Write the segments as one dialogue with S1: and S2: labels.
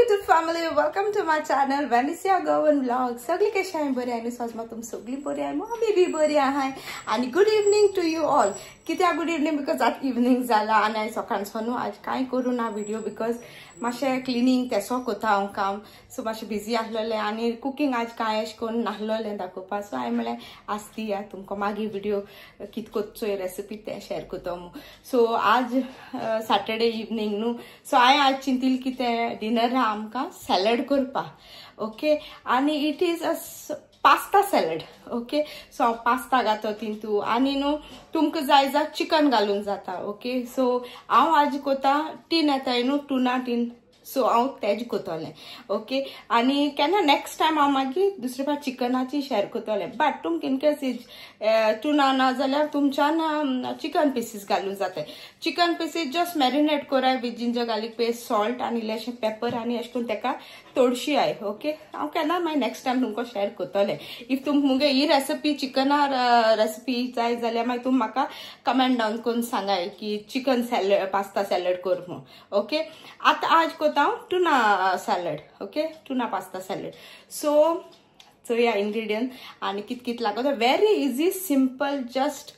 S1: YouTube family, welcome to my channel Vanessa Gowan Vlog. सगळी कशी आहे बरी आहे स्वाज मग तुम सगळी बरी आहे मग आम्ही बी बरी आहे आणि good evening to you all. कित्या गुड इवनिंग बिकॉज आज इवनिंग जाला आणि सकाळसोनू आज काय करू ना व्हिडिओ बिकॉज मातशें क्लिनिंग तेसो कोता हांव काम सो मातशें बिजी आसलेलें आणि कुकिंग आज काय अशें करून नासलोलें दाखोवपा सो हांवें म्हळें आज दिया तुमकां मागीर व्हिडिओ कित कोचोय रेसिपी ते शेअर कोतो सो आज सॅटर्डे इवनिंग न्हू सो हांवें आज चिंतिल्लें की ते डिनर आमकां सॅलड करपा ओके आणि it is a pasta salad okay so हांव पास्ता घातो तितू आनी न्हू तुमकां जाय जाल्यार चिकन घालूंक जाता ओके सो हांव आज कोता टीन येताय न्हू टुना टीन सो हांव तेज कोतोलें ओके आनी केन्ना नेक्स्ट टायम हांव मागीर दुसरे फावट चिकनाची शेअर कोतोलें बट तुमकां इन केस टुना ना जाल्यार तुमच्यान चिकन पीसीस घालूंक जाताय. चिकन पीसीस जस्ट मॅरिनेट कराय with ginger garlic paste salt आनी इल्लेशें पेपर आनी अशें करून तेका तोडशी आय ओके हांव केन्ना मागीर नेक्स्ट टायम तुमकां शेअर कोतोलें. इफ तुमकां मुगे ही रेसिपी चिकना रेसिपी जाय जाल्यार मागीर तुमी म्हाका कमेंट डावन करून सांगाय की चिकन सॅलड पास्ता सॅलड कर म्हूण ओके. आतां आज कोता tuna salad okay tuna pasta salad so या इंग्रेडियंट आनी कित कित लागता व्हेरी इजी सिंपल जस्ट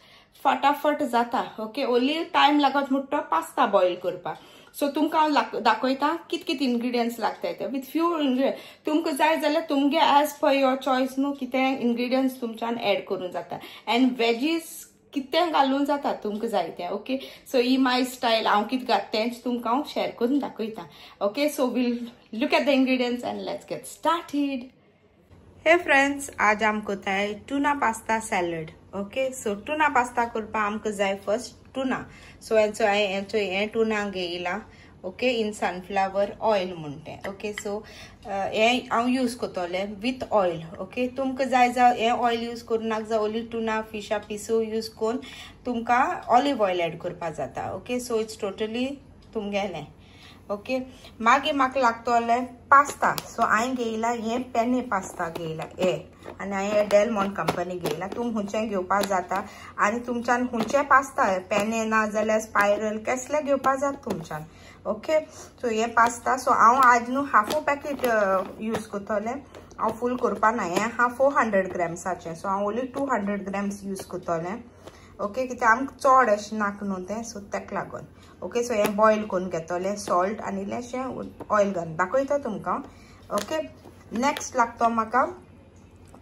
S1: फटाफट जाता ओके ओन्ली टायम लागत म्हणटा पास्ता बॉईल करपाक. सो तुमकां हांव दाखयता कित कित इंग्रेडियंट्स लागताय ते विथ फ्यू इंग्रेडियंट तुमकां जाय जाल्यार तुमगे एज पर योर चॉयस न्हू कितें इंग्रेडियंट्स तुमच्यान एड करूंक जाता एंड वेजीस कितें घालून जाता तुमकां जाय तें ओके. सो ही माय स्टायल हांव कितें घात तेंच तुमकां हांव शेअर करून दाखयता okay. So we'll look at the ingredients and let's get started. Hey friends आज आमकां कोताय tuna pasta salad okay. So tuna pasta करपा आमकां जाय फर्स्ट टुना सो हें टुना घेयला ओके इन सनफ्लावर ऑयल म्हणटे ओके. सो हें हांव यूज कोतोलें विथ ऑयल ओके. तुमकां जाय जाल्यार हें ऑयल यूज करूनाक जाय ओन्ली टुना फिशा पिसू यूज करून तुमकां ऑलिव्ह ऑयल एड करपा जाता ओके. सो इट्स टोटली तुमगेलें ओके. मागीर म्हाका लागतोलें पास्ता सो हांवें घेयला हें पेने पास्ता घेयला हे आनी हांवें डेल मॉन कंपनी घेयला. तुम हुंचें घेवपा जाता आनी तुमच्यान हुंचें पास्ता पेने ना जाल्यार स्पायरल कसलें घेवपा जाता तुमच्यान ओके. सो हे पास्ता सो हांव आज न्हू हाफू पॅकेट यूज कोतोलें हांव फूल करपा ना हें हा 400 ग्रॅम्साचें सो हांव ओन्ली 200 ग्रॅम्स यूज कोतोलें ओके कित्याक आमकां चड अशें नाका न्हू तें सो तेका लागून ओके. सो हें बॉयल करून घेतोलें सॉल्ट आनी इल्लेशें ऑयल घालून दाखयता तुमकां ओके. नेक्स्ट लागतो म्हाका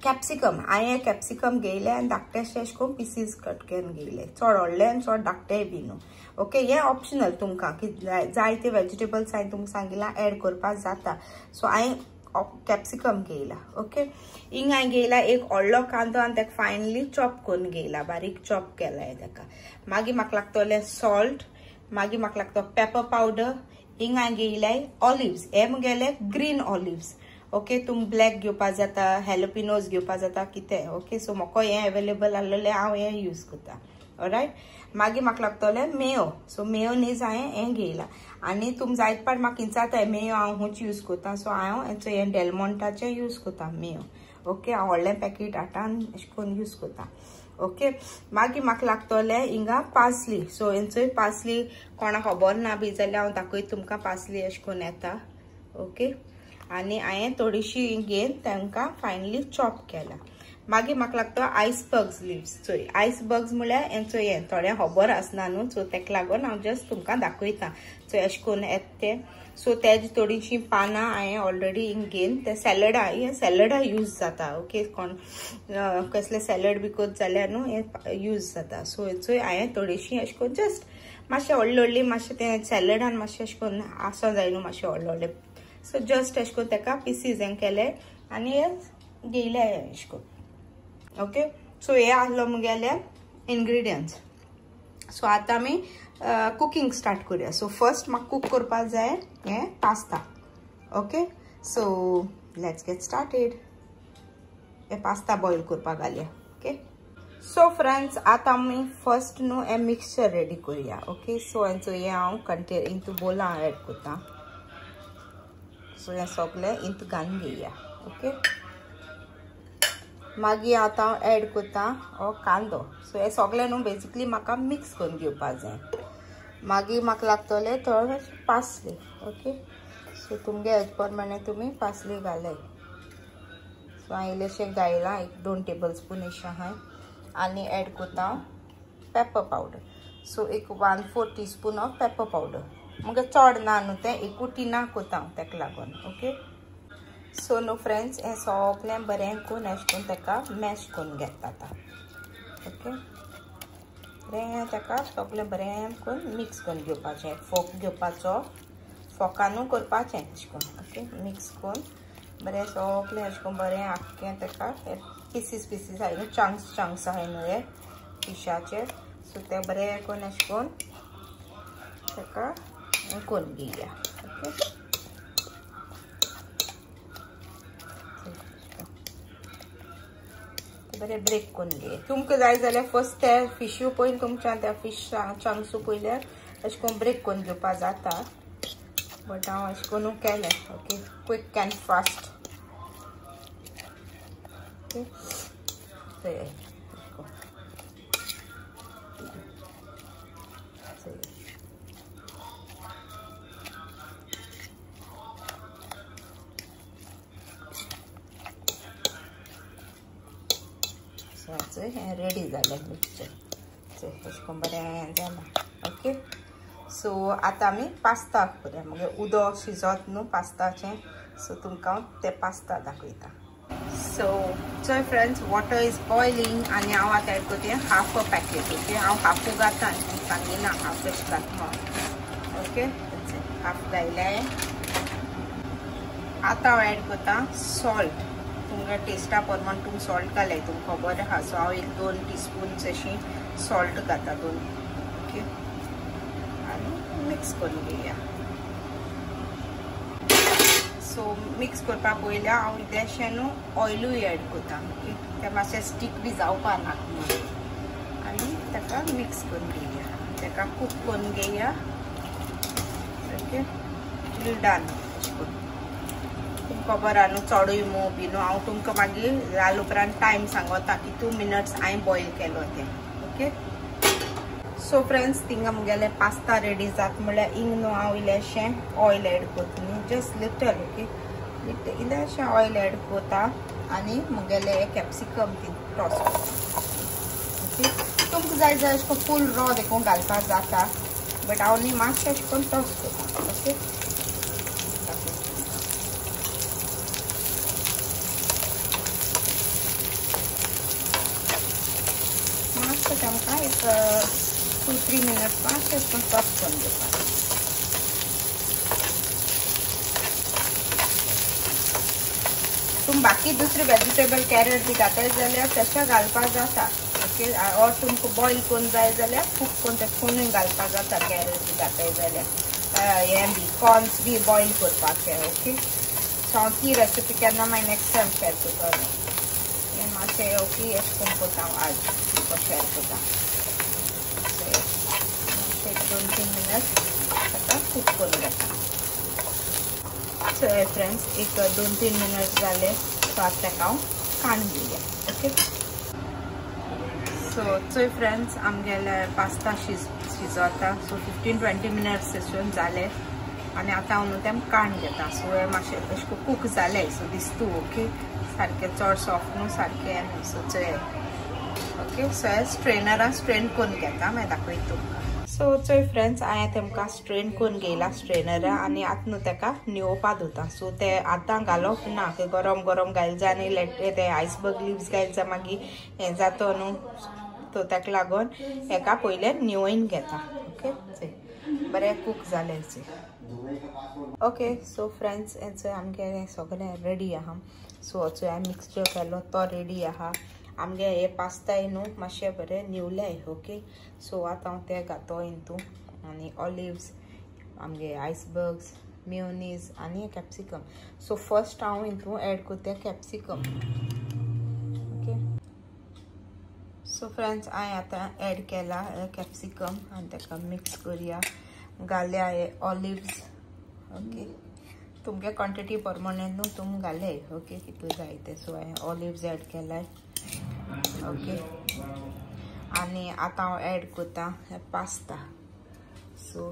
S1: कॅप्सिकम हांवें कॅप्सिकम घेयलें आनी धाकटेशें अशें करून पिसीस कट करून घेयले चड व्हडले आनी चड धाकटेय बी न्हू ओके. हें ऑप्शनल तुमकां की जाय ते वेजिटेबल्स हांवें तुमकां सांगिलां एड करपाक जाता सो हांवें कॅप्सिकम घेयला ओके. हिंग हांवें घेयला एक व्हडलो कांदो आनी तेका फायनली चॉप करून घेयला बारीक चॉप केलाय तेका. मागीर म्हाका लागतोलें सॉल्ट मागीर म्हाका लागतो पेपर पावडर हिंग हांवें घेयलाय ऑलिव्स हे मुगेले ग्रीन ऑलिव्स ओके. तुम ब्लॅक घेवपा जाता हॅलोपिनोज घेवपा जाता कितें ओके. सो म्हाका हें अवेलेबल आसलेलें हांव हें यूज करता ऑलरायट. मागीर म्हाका लागतोलें मेयो सो मेयोनीज हांवें हें घेयला आनी तुम जायत पाट म्हाका हिंचाता मेयो हांव हुंच यूज कोता सो हांव हें डेलमॉन्टाचें यूज कोता मेयो ओके. हांव व्हडलें पॅकेट हाडटान अशें करून यूज कोता ओके. मागीर म्हाका लागतोलें हिंगा पार्सली सो हेंचोय पार्सली कोणाक खबर ना बी जाल्यार हांव दाखयता तुमकां पार्सली अशें करून येता ओके. आनी हांवें थोडीशी घेवन तांकां फायनली चॉप केला. मागीर म्हाका लागतो आयसबर्ग्स लिव्स चोय आयसबर्ग्स म्हळ्यार हेंचो हें थोड्या खबर आसना न्हू सो तेका लागून हांव जस्ट तुमकां दाखयता सो अशें करून येता तें. सो तेजी थोडीशीं पानां हांवें ऑलरेडी घेवन ते सॅलडा यूज जाता ओके. कोण कसलें सॅलड बी कोत जाल्यार न्हू हें यूज जाता सो हेचोय हांवें थोडीशीं अशें करून जस्ट मातशें व्हडली मातशें तें सॅलडान मातशें अशें करून आसो जाय न्हू मातशें व्हडले सो जस्ट अशें करून तेका पिसीस हें केले आनी हें घेयले अशें करून ओके. सो हे आसलो मुगेले इंग्रेडियंट्स. सो आतां आमी कुकिंग स्टार्ट करूया. सो फर्स्ट म्हाका कूक करपाक जाय हें pasta okay. So let's get started. हे पास्ता बॉयल करपाक घालया ओके. सो फ्रेंड्स आतां आमी फर्स्ट न्हू हें मिक्सचर रेडी करूया ओके. सो हेंचो हें हांव कंटेन इंतू बोला हांव एड कोता सो हें सगलें इंतू घालून घेया ओके. मागीर आतां हांव एड कोता हो कांदो सो हे सगलें न्हू बेजिकली म्हाका मिक्स करून घेवपाक जाय. मागीर म्हाका लागतलें थोडें पार्सली ओके. सो तुमगे हेज प्रमाणे तुम्ही पासली घालाय. सो हांवें इल्लेशें घायलां, 1-2 टेबलस्पून अशें आहाय. आनी एड कोता पेपर पावडर. सो एक 1/4 टीस्पून ऑफ पेपर पावडर. मग चड ना न्हू तें, एकूटी ना कोता हांव तेका लागून. ओके. सो न्हू फ्रेंड्स, हें सगळें बरें करून अशें करून तेका मॅश करून घेता आतां. ओके. बरें तेका सगळें बरें करून मिक्स करून घेवपाचें. फोक घेवपाचो, फोकानू करपाचें अशें करून. ओके. मिक्स करून बरें सगळें अशें करून बरें आख्खें तेका पीसीस आहाय न्हू, चंक्स आहाय न्हू हे फिशाचे. सो ते बरें करून अशें करून तेका करून घेया. ओके. बरें ब्रेक करून घे. तुमकां जाय जाल्यार फर्स्ट ते फिशू पयलीं तुमच्या त्या फिश चंक्सू पयल्यार अशें करून ब्रेक करून घेवपा जाता. बट हांव अशें करून केलें. Okay. Quick and fast. Okay. हें रेडी जालें मिक्सचर. अशें करून बरें जालां. ओके. सो आतां आमी पास्ता करूया. मगे उदक शिजत न्हू पास्ताचें. सो तुमकां ते पास्ता दाखयता. सो चोय फ्रेंड्स, वॉटर इज बॉयलिंग आनी हांव आतां एड करता हाफ अ पॅकेट. ओके. हांव हाफू घाता, सांगिना हाफ एश घाता. ओके. हाफ घायलें. आतां हांव एड करता सॉल्ट. तुमगे टेस्टा प्रमाण तुम सॉल्ट घालाय, तुमकां खबर आहा. सो हांव 1-2 टीस्पून अशी सॉल्ट घाता 2. ओके. आनी मिक्स करून घेया. सो मिक्स करपा पयल्या हांव इल्लेशें न्हू ऑयलूय एड करता. ओके. तें मातशें स्टीक बी जावपा ना म्हणून. आनी तेका मिक्स करून घेया. तेका कूक करून घेया. ओके. Till done. तुमकां खबर आहा न्हू चडूय मोव बी न्हू. हांव तुमकां मागीर जाल उपरांत टायम सांगता की 2 मिनट्स हांवें बॉयल केलो तें. ओके. सो फ्रेंड्स, थिंगा मुगेले पास्ता रेडी जाता म्हणल्यार हिंग न्हू हांव इल्लेशें ऑयल एड करता न्हू, जस्ट लिटल. ओके. इल्लेशें ऑयल एड करता आनी मुगेले कॅप्सिकम ती टॉस करता. ओके. तुमकां जाय जाल्यार अशें करून फूल रॉ देखून घालपाक जाता. बट हांव न्ही मातशें अशें करून टॉस करता. ओके. आमकां एक 2-3 मिनट्स मातशें अशें करून टॉस करून घेवपाक. तुम बाकी दुसरे वेजिटेबल कॅरट बी घाताय जाल्यार तशें घालपाक जाता. ओके. ऑर तुमकां बॉयल करून जाय जाल्यार कूक करून ते करून घालपाक जाता. कॅरट बी घाताय जाल्यार हें बी कॉर्न्स बी बॉयल करपाचें. ओके. सो हांव ती रेसिपी केन्ना मागीर नेक्स्ट टायम शेअर करतलें. हें मातशें ओके अशें करून करता हांव आज तुमकां शेअर करता. 2-3 मिनट्स ताका कूक करून घेता. सो फ्रेंड्स, एक 2-3 मिनट्स जाले. सो आतां ताका हांव काडून घेया. ओके. सो चोय फ्रेंड्स, आमगेले पास्ता शिजोता. सो 15-20 मिनट्स अशें जाले आनी आतां हांव न्हू तें काडून घेता. सो हे मातशें अशें करून कूक जालें. सो दिसता. ओके. सारकें चड सॉफ्ट न्हू, सारकें न्हू. सो चोय. ओके. सो हे स्ट्रेनरान स्ट्रेन करून घेता, मागीर दाखयता तुमकां. सो चोय फ्रेंड्स, हांवें तेमकां स्ट्रेन करून घेयला स्ट्रेनरा आनी आतां न्हू तेका निवोवपा दवरता. सो ते आतां घालप ना, गरम गरम घायल जाय आनी ते आयसबर्ग लिव्स घायल जाय मागीर हें जाता न्हू. तो ताका लागून हेका पयलें निवोवन घेता. ओके. बरें कूक जालें. ओके. सो फ्रेंड्स, हेचो आमगे सगळें रेडी आहा. सो हेचो हांवें मिक्सचर केलो तो रेडी आहा. आमगे हे पास्ताय न्हू मातशें बरें निवलें. ओके. सो आतां हांव तें घातो हितून आनी ऑलिव्स, आमगे आयसबर्ग्स, मेयोनीज आनी कॅप्सिकम. सो फर्स्ट हांव हितून एड करता कॅप्सिकम. ओके. सो फ्रेंड्स, हांवें आतां एड केला कॅप्सिकम आनी ताका मिक्स करुया. घाल्या हे ऑलिव्स. ओके. तुमगे क्वॉन्टिटी प्रमाणे न्हू तुम घाले. ओके. कितू जाय ते. सो हांवें ऑलिव्स एड केलाय. ओके. आनी आतां हांव एड करता पास्ता. सो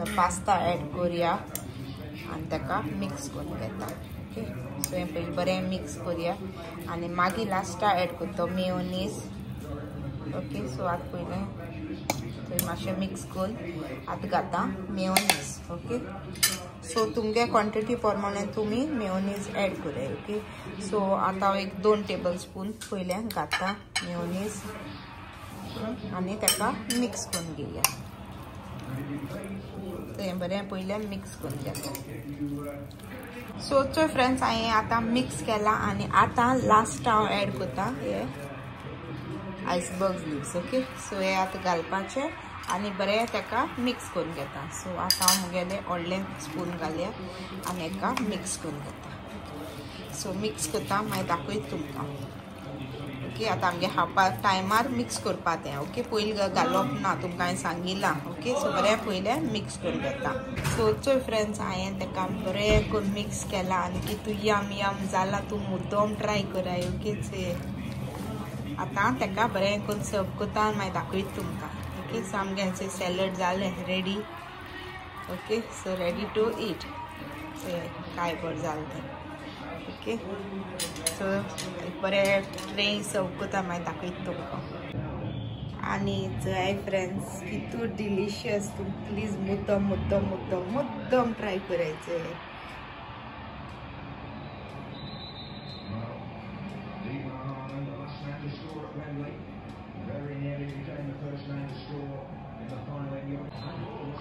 S1: तर पास्ता ॲड करूया आणि ताका मिक्स करून घेता. ओके, सो हे पयलीं बरें मिक्स करूया आणि मागीर लास्टा ॲड करता मेयोनीज. ओके, सो आतां पयलें थंय मातशें मिक्स करून आतां घाता मेयोनीज. ओके, सो तुमगे क्वॉन्टिटी प्रमाणे तुमी मेयोनीज ॲड कराय. ओके, सो आतां हांव एक 2 टेबल स्पून पयलें घाता मेयोनीज आनी ताका मिक्स करून घेवया. तें बरें पयलें मिक्स करून घेता. सो चोय फ्रेंड्स, हांवें आतां मिक्स केला आनी आतां लास्ट हांव ॲड करता हे आयसबर्ग लिव्स. ओके, सो हे आतां घालपाचें आनी बरें ताका मिक्स करून घेता. सो आतां हांव मुगेलें व्हडलें स्पून घालया आनी हाका मिक्स करून घेता. सो मिक्स करता मागीर दाखयता तुमकां. ओके, आतां आमगे खावपा टायमार मिक्स करपा तें. ओके, पयलीं घालप ना, तुमकां हांवें सांगिलां. ओके, सो बरें पयलें मिक्स करून घेता. सो चोय फ्रेंड्स, हांवें ताका बरें करून मिक्स केला आनी कितू यम जाला. तूं मुद्दम ट्राय कराय. ओके, आतां ताका बरें करून सर्व करता आनी मागीर दाखयता तुमकां. ओके, सो आमगें सॅलड जालें ready. Okay, so ready to eat. काय बरें जालें तें. ओके, सो बरें ट्रेन सर्व करता मागीर दाखयता तुमकां. आनी जय फ्रेंड्स, कितू डिलिशियस. तूं प्लीज मुद्दम ट्राय करायचें.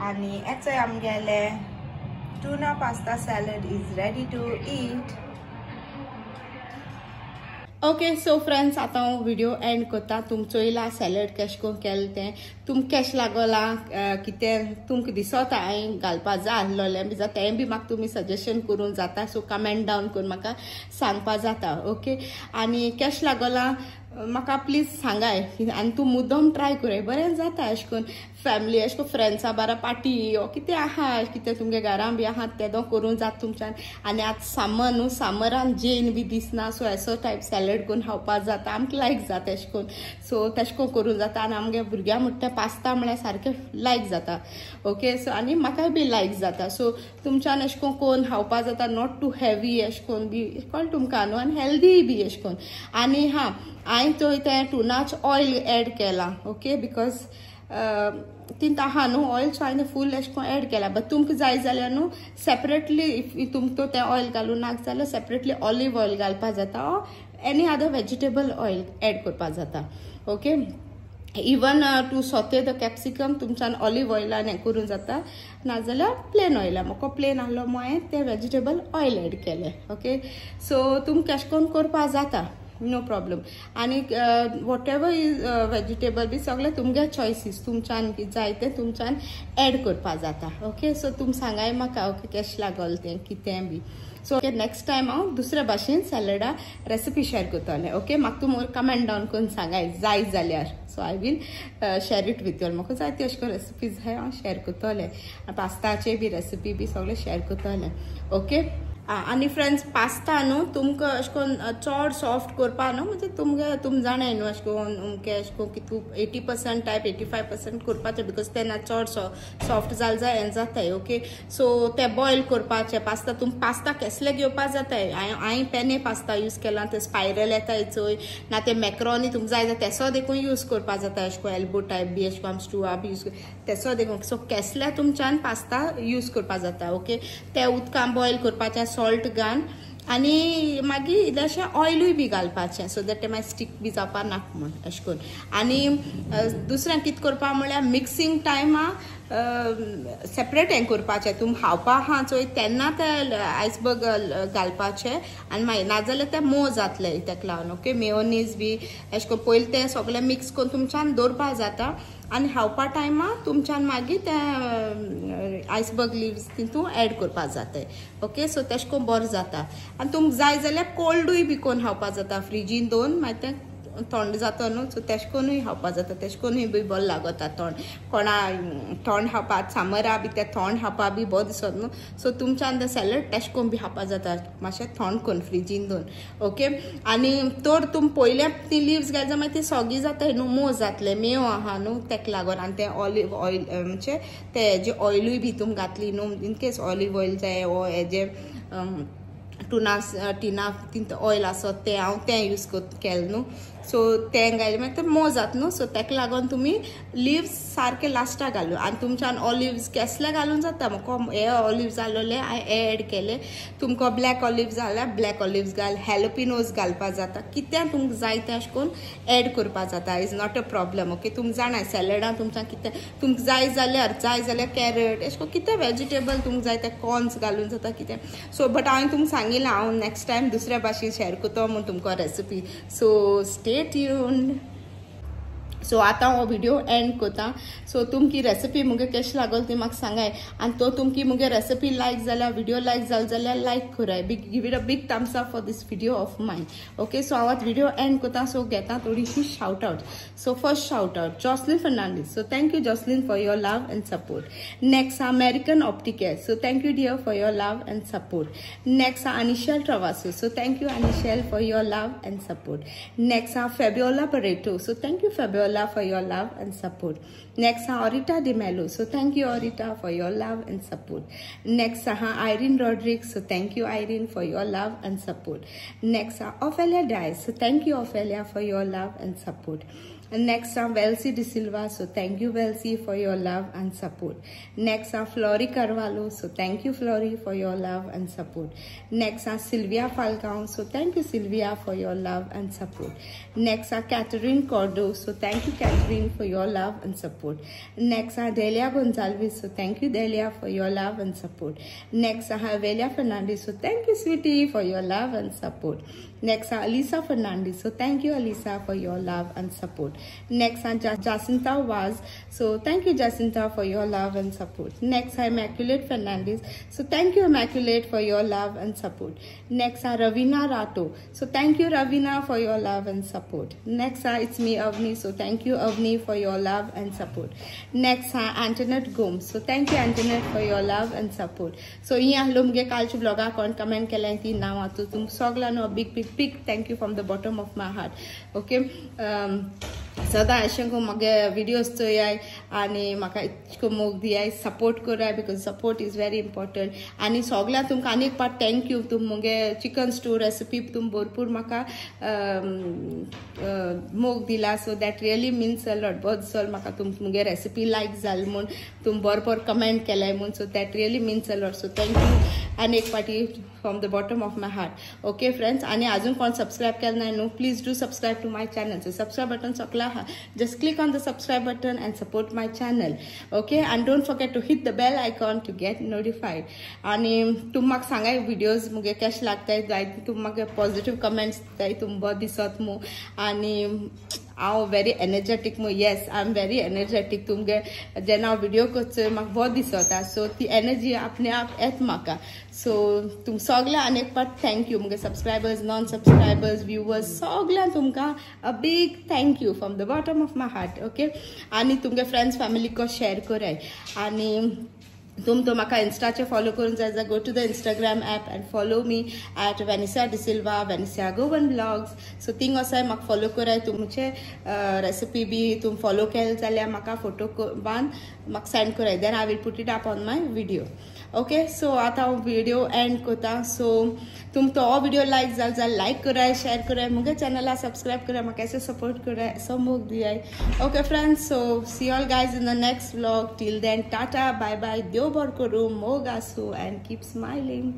S1: आनी हेचो आमगेले tuna pasta salad is ready to eat. Okay, so friends, आतां हांव व्हिडिओ एंड करता. तुम चोयला सॅलड केश कोन केलें तें, तुमकां केश लागोला, कितें तुमकां दिसता हांवें घालपा जाय आसलोलें बी जाता तें बी म्हाका तुमी सजेशन करूंक जाता. सो कमेंट डावन करून म्हाका सांगपा जाता. ओके, आनी केश लागोला म्हाका प्लीज सांगाय आनी तूं मुद्दम ट्राय कराय. बरें जाता अशें करून फॅमिली अशें करून फ्रेंड्सां बारा पार्टी ओ कितें आहा, कितें तुमगे घरां बी आहा तेदो करूंक जाता तुमच्यान. आनी आतां समर न्हू, समरान जेन बी दिसना, सो एसो टायप सॅलड करून खावपा जाता. आमकां लायक जाता अशें करून. सो तशें करून करूंक जाता. आनी आमगे भुरग्यां म्हणटा पास्ता म्हळ्यार सारकें लायक जाता. ओके, सो आनी म्हाकाय बी लायक जाता. सो तुमच्यान अशें करून खावपा जाता. नॉट टू हेवी अशें करून बी कळ्ळें तुमकां न्हू, आनी हेल्दी बी अशें करून. आनी हां, हांवें तो तें टुनाच ऑयल ॲड केला. ओके, बिकॉज तिंत आहा न्हू ऑयल, सो हांवें फूल अशें करून ॲड केला. बट तुमकां जाय जाल्यार न्हू सेपरेटली इफ तुमकां तें ऑयल घालूं नाका जाल्यार सेपरेटली ऑलिव्ह ऑयल घालपा जाता or any other vegetable oil add करपा जाता. Okay, even to saute the capsicum तुमच्यान ऑलिव्ह ऑयलान हें करूंक जाता, नाजाल्यार प्लेन ऑयलान. म्हाका प्लेन आहलो म्हूण हांवें तें वेजिटेबल ऑयल ॲड केलें. ओके, सो तुमकां अशें करून करपा जाता, नो प्रॉब्लम. आनी whatever is vegetable be सगळे तुमगे चॉयसीस, तुमच्यान जाय तें तुमच्यान ॲड करपा जाता. ओके, सो तुम सांगाय म्हाका ओके कशें लागोल तें कितें बी. सो ओके, नेक्स्ट टायम हांव दुसऱ्या भाशेन सॅलडा रेसिपी शेअर करतलें. ओके, म्हाका तुमी कमेंट डावन करून सांगाय जाय जाल्यार. So I will share it with you. म्हाका जाय ती अशें करून रेसिपीज आहाय हांव शेअर करतलें. पास्ताचे बी रेसिपी बी सगळे शेअर करतलें. ओके, आनी फ्रेंड्स, पास्ता न्हू तुमकां अशें करून चड सॉफ्ट करपा न्हू, म्हणजे तुम जाणाय न्हू अशें करून अमकें अशें करून कितू 80% टायप 85% करपाचें, बिकॉज तेन्ना चड सॉफ्ट जाल जाय हें जाताय. ओके, सो तें बॉयल करपाचें पास्ता. तुम पास्ता केसले घेवपा जाताय. हांवें पेने पास्ता यूज केला, ते स्पायरल येताय चोय ना, ते मॅक्रोनी तुमकां जाय जाल्यार तेसो देखून यूज करपा जाता. अशें करून एल्बो टायप बी अशें करून स्टुआ बी यूज तेसो देखून. सो केसल्या तुमच्यान पास्ता यूज करपा जाता. ओके, ते उदकान बॉयल करपाचें, सॉल्ट घान आनी मागीर इल्लेशें ऑयलूय बी घालपाचें, सो दॅट तें मागीर स्टीक बी जावपा नाका म्हूण अशें करून. आनी दुसरें कितें करपा म्हळ्यार मिक्सिंग टायमा सेपरेट हें करपाचें. तुम खावपा आहा चोय तेन्ना तें आयसबर्ग घालपाचें आनी मागीर नाजाल्यार तें मोव जातलें तेका लागून. ओके, मेयोनीज बी अशें करून पयलीं तें सगळें मिक्स करून तुमच्यान दवरपा जाता. आनी खावपा टायमा तुमच्यान मागीर तें आयसबर्ग लिव्स तितू ॲड करपा जाताय. ओके, सो तेशें करून बरें जाता. आनी तुमकां जाय जाल्यार कोल्डूय बी करून खावपा जाता, फ्रिजीन दवरून मागीर तें थंड जाता न्हू सो तेश कोनूय खावपा जाता तेश कोनूय बी बरें लागता थंड कोणा थंड खावपा समरा बी ते थंड खावपा बी बरें दिसत न्हू सो तुमच्यान तें सॅलड तेश कोन बी खावपा जाता मातशें थंड करून फ्रिजीन दवरून ओके आनी तर तुम पयले ती लिव्स घाल जाल्यार ती सॉगी जाताय न्हू मोव जातले मेव आहा न्हू तेका लागून आनी ते ऑलिव्ह ऑयल म्हणजे ते हेजे ऑयलूय बी तुम घातली न्हू इन केस ऑलिव्ह ऑयल जाय ओ हेजे टिना ऑयल आसत ते हांव तें यूज केलें न्हू सो तें घायलें मागीर तें मोव जाता न्हू सो तेका लागून तुमी लिव्स सारके लास्टा घालून आनी तुमच्यान ऑलिव्स केसले घालून जाता म्हाका हे ऑलिव्स जालोले हांवें एड केले तुमकां ब्लॅक ऑलिव्स जाल्यार ब्लॅक ऑलिव्स घाल हॅलोपिनोज घालपा जाता कितें तुमकां जाय तें अशें करून एड करपा जाता is not a problem okay तुमकां जाणाय सॅलडान तुमच्या कितें तुमकां जाय जाल्यार कॅरट अशें करून कितें वेजिटेबल तुमकां जाय ते कॉर्न्स घालून जाता कितें सो बट हांवें तुमकां सांगिल्लें हांव नेक्स्ट टायम दुसऱ्या भाशेन शेअर करता म्हूण तुमकां recipe so stay tuned so आतां हो व्हिडिओ एंड कोता सो तुमकी रेसिपी मुगे कशी लागल ती म्हाका सांगाय आनी तो तुमकी मुगे रेसिपी लायक जाल्यार व्हिडिओ लायक जाल जाल्यार लायक कराय give it a big thumbs up for this video of mine okay so हांव आतां व्हिडिओ एंड कोता सो घेता थोडीशी shout out so first shout out Jocelyn Fernandes so thank you Jocelyn for your love and support next American Opticare so thank you dear for your love and support next Anishel Travasso so thank you Anishel for your love and support next Fabiola Barreto so thank you Fabiola for your love and support. Next Orita De Mello, so thank you Orita for your love and support. Next Irene Rodriguez, so thank you Irene for your love and support. Next Ophelia Dice, so thank you Ophelia for your love and support. And next Velcy De Silva, so thank you Velcy for your love and support. Next Flory Carvalho, so thank you Flory for your love and support. Next Sylvia Falcao, so thank you Sylvia for your love and support. Next Catherine Cordo, so thank you Catherine for your love and support. Next Delia Gonzalez, so thank you Delia for your love and support. Next Velia Fernandez, so thank you sweetie for your love and support. Next Alisa Fernandez, so thank you Alisa for your love and support. Next Jacinta Vaz, so thank you Jacinta for your love and support. Next Immaculate Fernandez, so thank you Immaculate for your love and support. Next Ravina Rato, so thank you Ravina for your love and support. Next it's me Avni, so thank you Avni for your love and support. Next Antoinette Gomes, so thank you Antoinette for your love and support. So here lumge kalchu bloga kon comment केलें ती नाव आतो तुम सगळ्यांना big thank you from the bottom of my heart okay सदा अशें करून म्हागे videos चोयाय आनी म्हाका इतको मोग दियाय सपोर्ट कराय because support is very important आनी सगळ्यांक तुमकां आनी एक पाट थँक यू तुम मुगे चिकन स्टू रेसिपी तुम भरपूर म्हाका मोग दिला सो that really means a lot बहुत दिसोल म्हाका तुम मुगे रेसिपी लायक जाल म्हूण तुम बरोबर कमेंट केलाय म्हूण so that really means a lot so thank you आनी एक पाटी from the bottom of my heart okay friends आनी अजून कोण सबस्क्राईब केलं नाही no please do subscribe to my channel so subscribe button सकला just click on the subscribe button and support my channel okay and don't forget to hit the bell icon to get notified आणि तुम म्हाका सांगाय videos मुगे कशे लागताय जाय तुम म्हाका पॉझिटिव्ह कमेंट्स जाय तुम बहुत दिसत मू आणि हांव वेरी एनर्जेटीक मू yes I am very energetic तुमगे जेन्ना हांव व्हिडिओ करचो म्हाका बहुत दिसता सो ती एनर्जी आपणे आप येत म्हाका सो तुम सगळ्या अनेक पाट थँक यू मुगे सबस्क्रायबर्स नॉन सबस्क्रायबर्स व्ह्युअर्स सगळ्यांक तुमकां a big thank you from the bottom of my heart okay आनी तुमगे फ्रेंड्स फॅमिलीक शेअर कराय आनी तुम तो म्हाका इंस्टाचे फॉलो करून जाय जाल्यार go to the Instagram app and follow me at Venicia D'Silva Venicia Goan blogs so thing असो म्हाका फॉलो कराय तुमचे रेसिपी बी तुम फॉलो केले जाल्यार म्हाका फोटो बांद म्हाका सेंड कराय then I will put it up on my video okay so आतां हांव व्हिडिओ एंड कोता सो तुम तो हो व्हिडिओ लायक जाल जाल्यार लायक कराय शेअर कराय मुगे चॅनला सबस्क्राईब कराय म्हाका ऐसे सपोर्ट कराय सो मोग दियाय okay friends so see all guys in the next vlog till then tata bye bye देव बरो करूं मोग आसूं एंड कीप स्माइलिंग